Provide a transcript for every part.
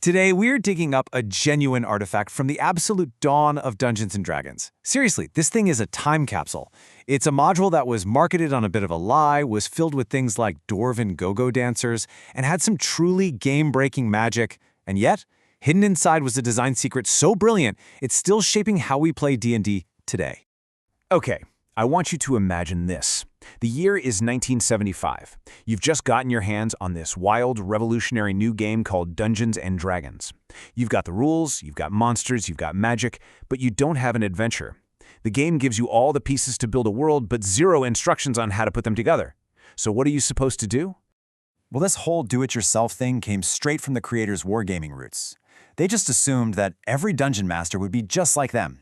Today, we're digging up a genuine artifact from the absolute dawn of Dungeons & Dragons. Seriously, this thing is a time capsule. It's a module that was marketed on a bit of a lie, was filled with things like Dwarven go-go dancers, and had some truly game-breaking magic. And yet, hidden inside was a design secret so brilliant, it's still shaping how we play D&D today. Okay, I want you to imagine this. The year is 1975. You've just gotten your hands on this wild, revolutionary new game called Dungeons & Dragons. You've got the rules, you've got monsters, you've got magic, but you don't have an adventure. The game gives you all the pieces to build a world, but zero instructions on how to put them together. So what are you supposed to do? Well, this whole do-it-yourself thing came straight from the creators' wargaming roots. They just assumed that every dungeon master would be just like them,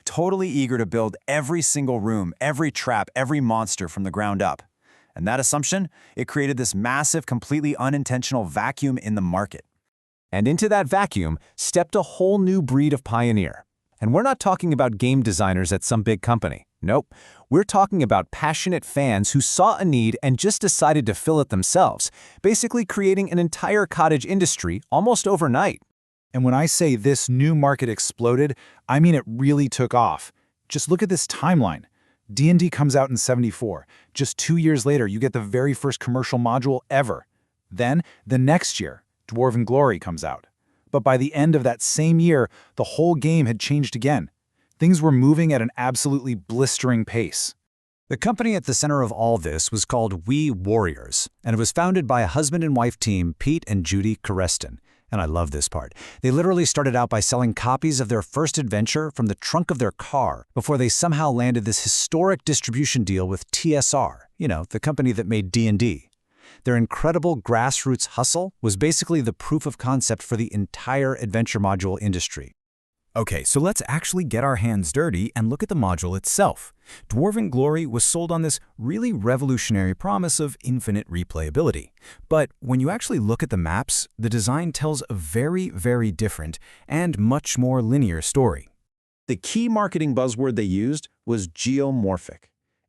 totally eager to build every single room, every trap, every monster from the ground up. And that assumption, it created this massive, completely unintentional vacuum in the market. And into that vacuum stepped a whole new breed of pioneer. And we're not talking about game designers at some big company. Nope. We're talking about passionate fans who saw a need and just decided to fill it themselves, basically creating an entire cottage industry almost overnight. And when I say this new market exploded, I mean it really took off. Just look at this timeline. D&D comes out in '74. Just 2 years later, you get the very first commercial module ever. Then, the next year, Dwarven Glory comes out. But by the end of that same year, the whole game had changed again. Things were moving at an absolutely blistering pace. The company at the center of all this was called We Warriors, and it was founded by a husband and wife team, Pete and Judy Coercion. And I love this part. They literally started out by selling copies of their first adventure from the trunk of their car before they somehow landed this historic distribution deal with TSR, the company that made D&D. Their incredible grassroots hustle was basically the proof of concept for the entire adventure module industry. Okay, so let's actually get our hands dirty and look at the module itself. Dwarven Glory was sold on this really revolutionary promise of infinite replayability. But when you actually look at the maps, the design tells a very, very different and much more linear story. The key marketing buzzword they used was geomorphic.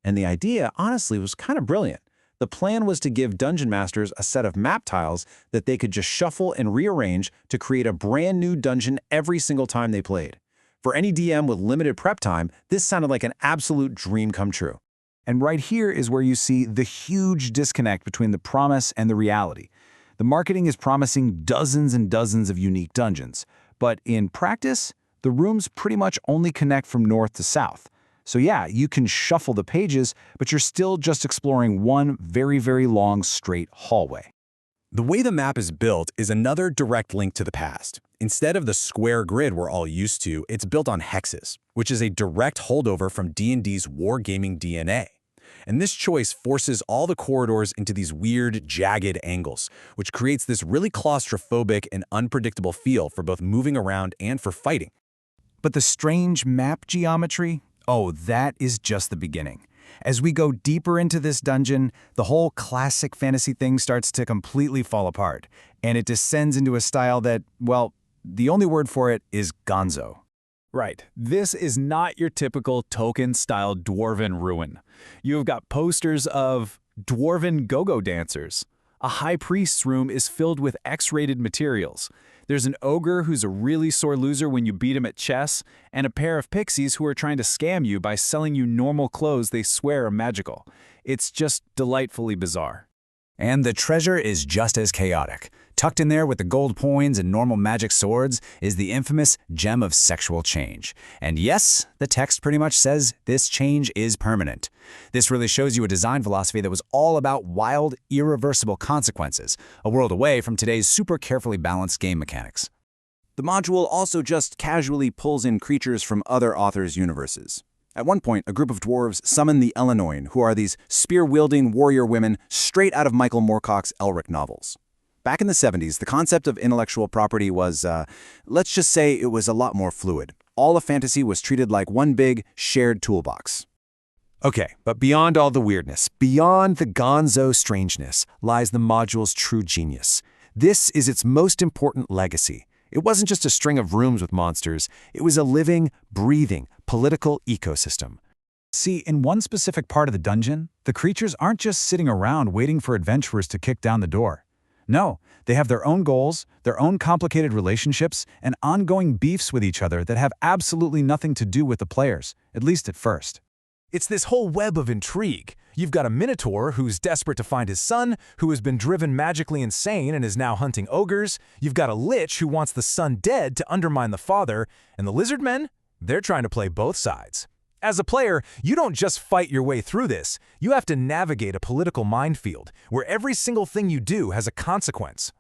And the idea, honestly, was kind of brilliant. The plan was to give dungeon masters a set of map tiles that they could just shuffle and rearrange to create a brand new dungeon every single time they played. For any DM with limited prep time, this sounded like an absolute dream come true. And right here is where you see the huge disconnect between the promise and the reality. The marketing is promising dozens and dozens of unique dungeons, but in practice, the rooms pretty much only connect from north to south. So yeah, you can shuffle the pages, but you're still just exploring one very, very long, straight hallway. The way the map is built is another direct link to the past. Instead of the square grid we're all used to, it's built on hexes, which is a direct holdover from D&D's wargaming DNA. And this choice forces all the corridors into these weird, jagged angles, which creates this really claustrophobic and unpredictable feel for both moving around and for fighting. But the strange map geometry? Oh, that is just the beginning. As we go deeper into this dungeon, the whole classic fantasy thing starts to completely fall apart, and it descends into a style that, well, the only word for it is gonzo. Right, this is not your typical token-style dwarven ruin. You've got posters of dwarven go-go dancers. A high priest's room is filled with X-rated materials. There's an ogre who's a really sore loser when you beat him at chess, and a pair of pixies who are trying to scam you by selling you normal clothes they swear are magical. It's just delightfully bizarre. And the treasure is just as chaotic. Tucked in there with the gold coins and normal magic swords is the infamous gem of sexual change. And yes, the text pretty much says this change is permanent. This really shows you a design philosophy that was all about wild, irreversible consequences, a world away from today's super carefully balanced game mechanics. The module also just casually pulls in creatures from other authors' universes. At one point, a group of dwarves summon the Elenoin, who are these spear-wielding warrior women straight out of Michael Moorcock's Elric novels. Back in the 70s, the concept of intellectual property was, let's just say it was a lot more fluid. All of fantasy was treated like one big, shared toolbox. Okay, but beyond all the weirdness, beyond the gonzo strangeness, lies the module's true genius. This is its most important legacy. It wasn't just a string of rooms with monsters. It was a living, breathing, political ecosystem. See, in one specific part of the dungeon, the creatures aren't just sitting around waiting for adventurers to kick down the door. No, they have their own goals, their own complicated relationships, and ongoing beefs with each other that have absolutely nothing to do with the players, at least at first. It's this whole web of intrigue. You've got a minotaur who's desperate to find his son, who has been driven magically insane and is now hunting ogres. You've got a lich who wants the son dead to undermine the father. And the lizard men? They're trying to play both sides. As a player, you don't just fight your way through this. You have to navigate a political minefield where every single thing you do has a consequence.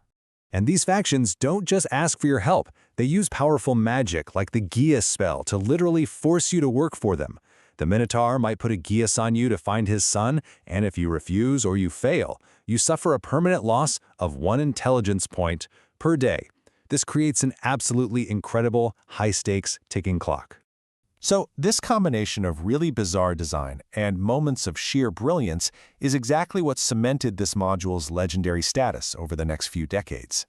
And these factions don't just ask for your help. They use powerful magic like the Geas spell to literally force you to work for them. The Minotaur might put a Geas on you to find his son, and if you refuse or you fail, you suffer a permanent loss of 1 intelligence point per day. This creates an absolutely incredible, high-stakes ticking clock. So this combination of really bizarre design and moments of sheer brilliance is exactly what cemented this module's legendary status over the next few decades.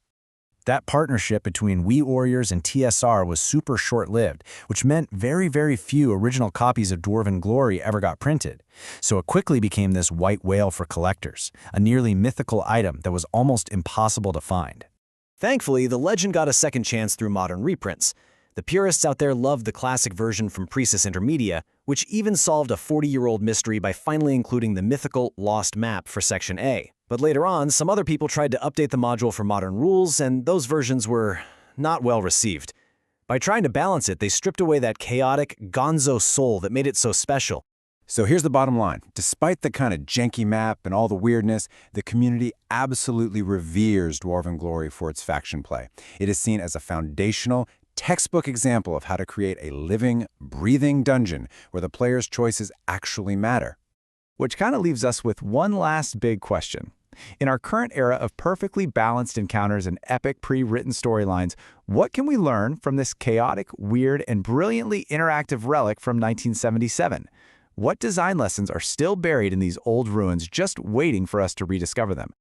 That partnership between We Warriors and TSR was super short-lived, which meant very, very few original copies of Dwarven Glory ever got printed. So it quickly became this white whale for collectors, a nearly mythical item that was almost impossible to find. Thankfully, the legend got a second chance through modern reprints. The purists out there loved the classic version from Priestess Intermedia, which even solved a 40-year-old mystery by finally including the mythical Lost Map for Section A. But later on, some other people tried to update the module for modern rules, and those versions were not well received. By trying to balance it, they stripped away that chaotic, gonzo soul that made it so special. So here's the bottom line. Despite the kind of janky map and all the weirdness, the community absolutely reveres Dwarven Glory for its faction play. It is seen as a foundational, textbook example of how to create a living, breathing dungeon where the player's choices actually matter. Which kind of leaves us with one last big question. In our current era of perfectly balanced encounters and epic pre-written storylines, what can we learn from this chaotic, weird, and brilliantly interactive relic from 1977? What design lessons are still buried in these old ruins just waiting for us to rediscover them?